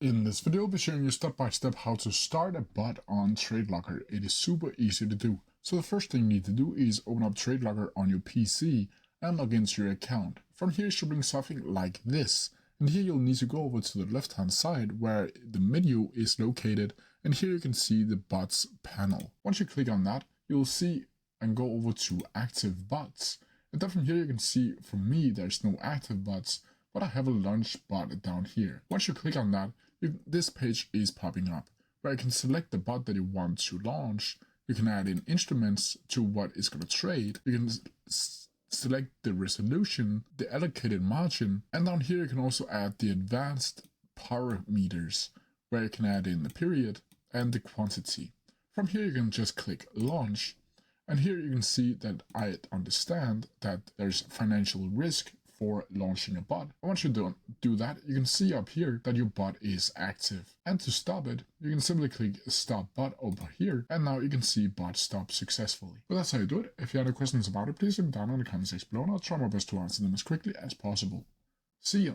In this video, I'll be showing you step by step how to start a bot on TradeLocker. It is super easy to do. So the first thing you need to do is open up TradeLocker on your PC and log into your account. From here, it should bring something like this. And here you'll need to go over to the left hand side where the menu is located. And here you can see the bots panel. Once you click on that, you'll see and go over to active bots. And then from here you can see for me there's no active bots, but I have a launch bot down here. Once you click on that, this page is popping up where you can select the bot that you want to launch. You can add in instruments to what it's going to trade. You can select the resolution, the allocated margin, and down here you can also add the advanced parameters where you can add in the period and the quantity. From here you can just click launch, and here you can see that I understand that there's financial risk for launching a bot. Once you do that, you can see up here that your bot is active. And to stop it, you can simply click stop bot over here, and now you can see bot stop successfully. But that's how you do it. If you have any questions about it, please leave them down in the comment section below, and I'll try my best to answer them as quickly as possible. See ya!